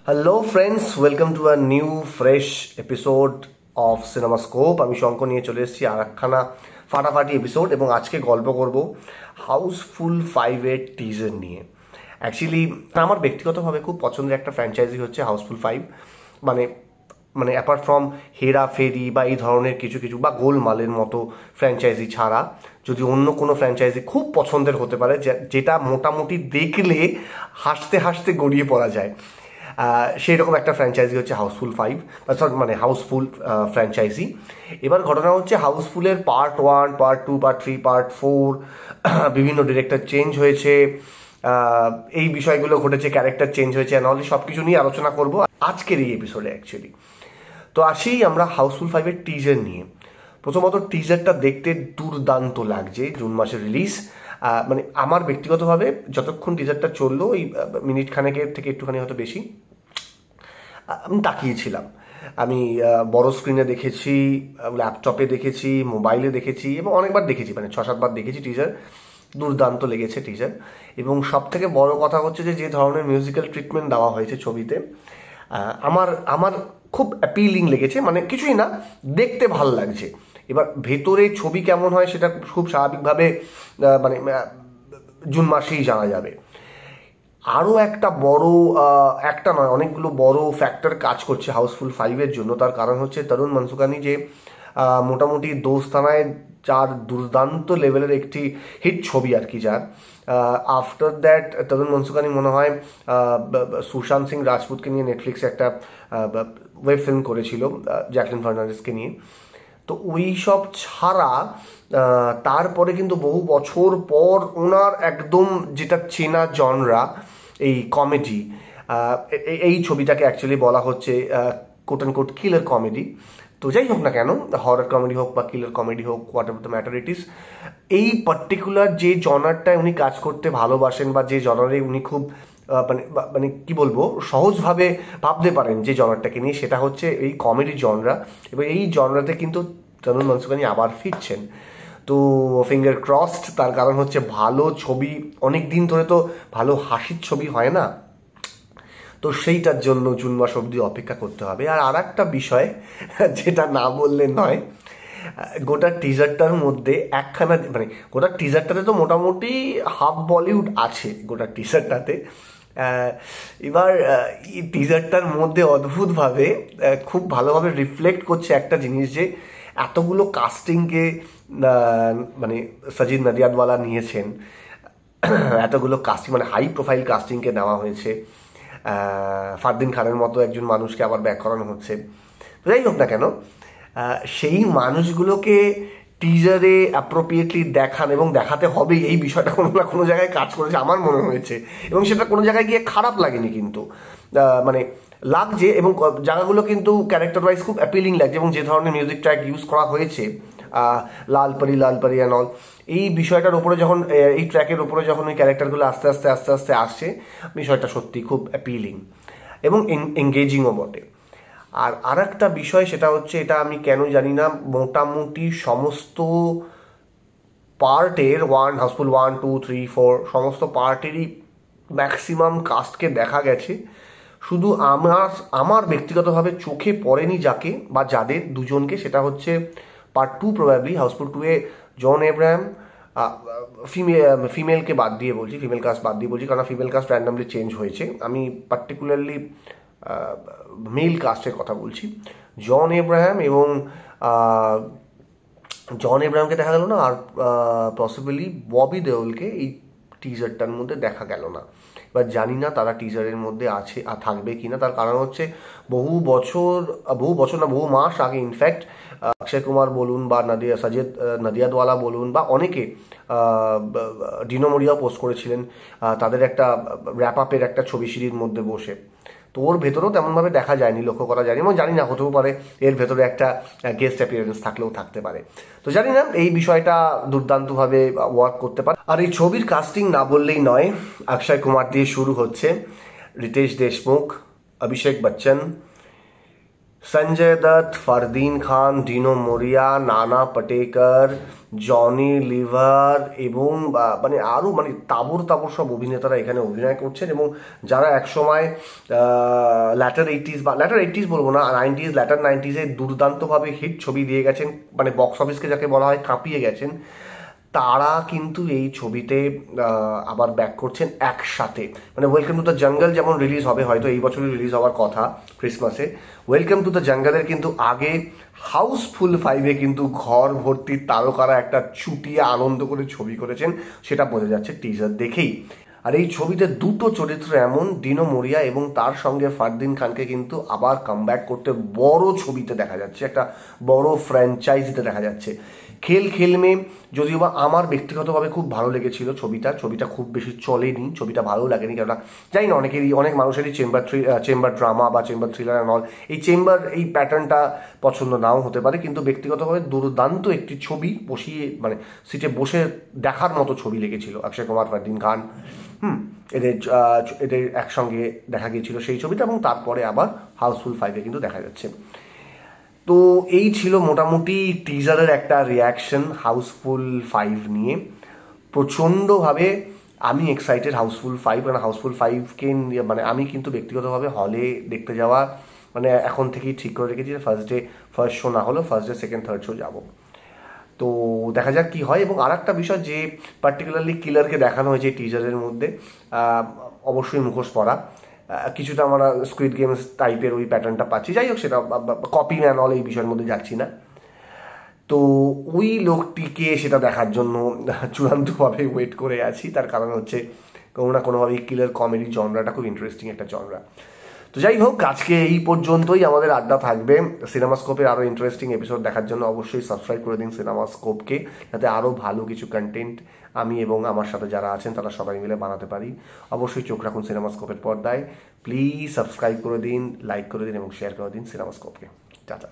Hello friends, welcome to a new fresh episode of cinema scope. আমি শঙ্কর নিয়ে চলে এসেছি আর একখানা ফাটাফাটি এপিসোড এবং আজকে গল্প করব হাউসফুল 5-এর টিজার নিয়ে। অ্যাকচুয়ালি আমার ব্যক্তিগতভাবে খুব পছন্দের একটা ফ্র্যাঞ্চাইজি হচ্ছে হাউসফুল 5। মানে মানে অ্যাপার্ট ফ্রম হেরা ফেরি বা এই ধরনের কিছু কিছু বা গোলমালের মতো ফ্র্যাঞ্চাইজি ছাড়া যদি অন্য কোনো ফ্র্যাঞ্চাইজি খুব পছন্দের হতে পারে যেটা মোটামুটি দেখলে হাসতে হাসতে গড়িয়ে পড়া যায়, সেই রকম একটা ফ্র্যাঞ্চাইজি হচ্ছে হাউসফুল 5, মানে হাউসফুল ফ্র্যাঞ্চাইজি। এবার ঘটনা হচ্ছে হাউসফুলের পার্ট 1, পার্ট 2, পার্ট 3, পার্ট 4 বিভিন্ন ডিরেক্টর চেঞ্জ হয়েছে, এই বিষয়গুলো ঘটেছে, ক্যারেক্টার চেঞ্জ হয়েছে, নাহলে সব কিছু নিয়ে আলোচনা করব আজকের এই এপিসোডে অ্যাকচুয়ালি। তো আসি আমরা হাউসফুল 5-এর টিজার নিয়ে। প্রথমত টিজারটা দেখতে দুর্দান্ত লাগছে, জুন মাসে রিলিজ। মানে আমার ব্যক্তিগতভাবে যতক্ষণ টিজারটা চললো, এই মিনিট খানেকের থেকে একটুখানি হয়তো বেশি, আমি তাকিয়েছিলাম। আমি বড় স্ক্রিনে দেখেছি, ল্যাপটপে দেখেছি, মোবাইলে দেখেছি এবং অনেকবার দেখেছি, মানে 6-7 বার দেখেছি টিজার। দুর্দান্ত লেগেছে টিজার। এবং সব থেকে বড় কথা হচ্ছে যে ধরনের মিউজিক্যাল ট্রিটমেন্ট দেওয়া হয়েছে ছবিতে, আমার আমার খুব অ্যাপিলিং লেগেছে। মানে কিছুই না, দেখতে ভাল লাগছে। এবার ভেতরে ছবি কেমন হয় সেটা খুব স্বাভাবিকভাবে মানে জুন মাসেই জানা যাবে। আরও একটা বড়, একটা নয় অনেকগুলো বড় ফ্যাক্টর কাজ করছে হাউসফুল 5-এর জন্য। তার কারণ হচ্ছে তরুণ মনসুখানি, যে মোটামুটি দোস্তানায় যার দুর্দান্ত লেভেলের একটি হিট ছবি আর কি, যার আফটার দ্যাট তরুণ মনসুখানি মনে হয় সুশান্ত সিং রাজপুতকে নিয়ে নেটফ্লিক্সে একটা ওয়েব ফিল্ম করেছিল জ্যাকলিন ফার্নান্ডেজকে নিয়ে। তো ওই সব ছাড়া তারপরে কিন্তু বহু বছর পর ওনার একদম যেটা চেনা জনরা, এই কমেডি, এই ছবিটাকে অ্যাকচুয়ালি বলা হচ্ছে quote and quote killer comedy. তো যাই হোক না কেন, হরর কমেডি হোক বা কিলার কমেডি হোক, whatever the matter it is, এই পার্টিকুলার যে জনারটায় উনি কাজ করতে ভালোবাসেন বা যে জনারে উনি খুব মানে মানে কি বলবো, সহজভাবে ভাবতে পারেন যে জনরটাকে নিয়ে, সেটা হচ্ছে এই কমেডি জনরা। এবং এই জনরাতে কিন্তু তরুণ মনসুখানি আবার ফিরছেন। তো ফিঙ্গার ক্রসড, তার কারণ হচ্ছে ভালো ছবি, অনেক দিন ধরে তো ভালো হাসির ছবি হয় না, তো সেইটার জন্য জুন মাস অবধি অপেক্ষা করতে হবে। আর একটা বিষয় যেটা না বললে নয়, গোটা টিজারটার মধ্যে একখানা, মানে গোটা টিজারটাতে তো মোটামুটি হাফ বলিউড আছে গোটা টিজারটাতে। এবার এই টিজারটার মধ্যে অদ্ভুতভাবে খুব ভালোভাবে রিফ্লেক্ট করছে একটা জিনিস, যে এতগুলো কাস্টিংকে মানে সাজিদ নাদিয়াদওয়ালা নিয়েছেন, এতগুলো কাস্টিং, মানে হাই প্রোফাইল কাস্টিংকে নেওয়া হয়েছে, ফারদিন খানের মতো একজন মানুষকে আবার ব্যাক করানো হচ্ছে। যাই হোক না কেন, সেই মানুষগুলোকে টিজারে অ্যাপ্রোপ্রিয়েটলি দেখান এবং দেখাতে হবে, এই বিষয়টা কোনো না কোনো জায়গায় কাজ করেছে আমার মনে হয়েছে। এবং সেটা কোনো জায়গায় গিয়ে খারাপ লাগেনি কিন্তু, মানে লাগছে, এবং জায়গাগুলো কিন্তু ক্যারেক্টার ওয়াইজ খুব অ্যাপিলিং লাগছে। এবং যে ধরনের মিউজিক ট্র্যাক ইউজ করা হয়েছে, লাল পরি অ্যান্ড অল, এই বিষয়টার উপরে যখন, এই ট্র্যাকের উপরে যখন ওই ক্যারেক্টারগুলো আস্তে আস্তে আস্তে আস্তে আসছে, বিষয়টা সত্যি খুব অ্যাপিলিং এবং এঙ্গেজিংও বটে। আর একটা বিষয়, সেটা হচ্ছে, এটা আমি কেন জানি না, মোটামুটি সমস্ত পার্টের হাউসফুল 1, 2, 3, 4 সমস্ত পার্টেরই ম্যাক্সিমাম কাস্টকে দেখা গেছে। শুধু আমার ব্যক্তিগতভাবে চোখে পড়েনি যাকে বা যাদের, দুজনকে, সেটা হচ্ছে পার্ট 2 প্রবাবলি হাউসফুল 2-এ জন এব্রাহাম, ফিমেলকে বাদ দিয়ে বলছি, ফিমেল কাস্ট বাদ দিয়ে বলছি, কারণ ফিমেল কাস্ট র্যান্ডামলি চেঞ্জ হয়েছে। আমি পার্টিকুলারলি মেল কাস্টের কথা বলছি। জন এব্রাহামকে দেখা গেল না, আর পসিবলি ববি দেওলকে এই টিজারটার মধ্যে দেখা গেল না। এবার জানি না তারা টিজারের মধ্যে আছে আর থাকবে কিনা। তার কারণ হচ্ছে বহু মাস আগে ইনফ্যাক্ট অক্ষয় কুমার বলুন বা সাজিদ নাদিয়াদওয়ালা বলুন বা অনেকে, ডিনো মোরিয়াও পোস্ট করেছিলেন তাদের একটা র্যাপ আপের একটা ছবি সিঁড়ির মধ্যে বসে। তো ওর ভেতরেও তেমনভাবে দেখা যায়নি, লক্ষ্য করা যায়নি। এবং জানি না, হতেও পারে এর ভেতরে একটা গেস্ট অ্যাপিয়ারেন্স থাকলেও থাকতে পারে। তো জানি না, এই বিষয়টা দুর্দান্তভাবে ওয়ার্ক করতে পারে। আর এই ছবির কাস্টিং না বললেই নয়, অক্ষয় কুমার দিয়ে শুরু হচ্ছে, রিতেশ দেশমুখ, অভিষেক বচ্চন, সঞ্জয় দত্ত, ফারদিন খান, ডিনো মোরিয়া, নানা পাটেকর, জনি লিভার এবং মানে আরও মানে তাবর তাবর সব অভিনেতারা এখানে অভিনয় করছেন, এবং যারা একসময় ল্যাটার 80s বা ল্যাটার 80s বলবো না, 90s ল্যাটার 90s দুর্দান্তভাবে হিট ছবি দিয়ে গেছেন, মানে বক্স অফিসকে যাকে বলা হয় কাঁপিয়ে গেছেন, তারা কিন্তু এই ছবিতে আবার ব্যাক করছেন একসাথে। মানে ওয়েলকাম টু দ্য জঙ্গল যেমন রিলিজ হবে, হয়তো এই বছরই রিলিজ হওয়ার কথা ক্রিসমাসে, ওয়েলকাম টু দ্য জঙ্গলের কিন্তু আগে হাউসফুল 5-এ কিন্তু ঘর ভর্তি তারকারা একটা চুটিয়ে আনন্দ করে ছবি করেছেন, সেটা বোঝা যাচ্ছে টিজার দেখেই। আর এই ছবিতে দুটো চরিত্র এমন, ডিনো মোরিয়া এবং তার সঙ্গে ফারদিন খানকে কিন্তু আবার কামব্যাক করতে বড় ছবিতে দেখা যাচ্ছে, একটা বড় ফ্র্যাঞ্চাইজিতে দেখা যাচ্ছে। খেল খেল মে যদিও বা আমার ব্যক্তিগতভাবে খুব ভালো লেগেছিল ছবিটা খুব বেশি চলেনি, ছবিটা ভালো লাগেনি, কেননা জানি না অনেক মানুষেরই চেম্বার ড্রামা বা চেম্বার থ্রিলার অ্যান্ড অল, এই প্যাটার্নটা পছন্দ নাও হতে পারে, কিন্তু ব্যক্তিগতভাবে দুর্দান্ত একটি ছবি বসিয়ে মানে সিটে বসে দেখার মতো ছবি লেগেছিল। অক্ষয় কুমার, ফারদিন খান, এদের একসঙ্গে দেখা গিয়েছিল সেই ছবিটা, এবং তারপরে আবার হাউসফুল 5-এ কিন্তু দেখা যাচ্ছে। তো এই ছিল মোটামুটি টিজারের একটা রিয়াকশন হাউসফুল 5 নিয়ে। প্রচণ্ডভাবে আমি এক্সাইটেড হাউসফুল 5, কারণ হাউসফুল 5কে মানে আমি কিন্তু ব্যক্তিগতভাবে হলে দেখতে যাওয়া মানে এখন থেকেই ঠিক করে রেখেছি, ফার্স্ট শো না হলেও first day second third show যাবো। তো দেখা যাক কি হয়। এবং আর একটা বিষয়, যে পার্টিকুলারলি কিলারকে দেখানো হয়েছে টিজারের মধ্যে, অবশ্যই মুখোশ পরা, কিছুটা আমরা স্কুইড গেমস টাইপের ওই প্যাটার্নটা পাচ্ছি। যাই হোক, সেটা কপি ম্যান অল এই বিষয়ের মধ্যে যাচ্ছি না। তো ওই লোকটিকে সেটা দেখার জন্য চূড়ান্তভাবে ওয়েট করে আছি। তার কারণ হচ্ছে কোনো না কোনোভাবেই কিলার কমেডি জনরাটা খুব ইন্টারেস্টিং একটা জনরা। তো যাই হোক, আজকে এই পর্যন্তই আমাদের আড্ডা থাকবে। সিনেমাস্কোপের আরও ইন্টারেস্টিং এপিসোড দেখার জন্য অবশ্যই সাবস্ক্রাইব করে দিন সিনেমাস্কোপকে, যাতে আরও ভালো কিছু কন্টেন্ট আমি এবং আমার সাথে যারা আছেন তারা সবাই মিলে বানাতে পারি। অবশ্যই চোখ রাখুন সিনেমাস্কোপের পর্দায়। প্লিজ সাবস্ক্রাইব করে দিন, লাইক করে দিন এবং শেয়ার করে দিন সিনেমাস্কোপকে। টাটা।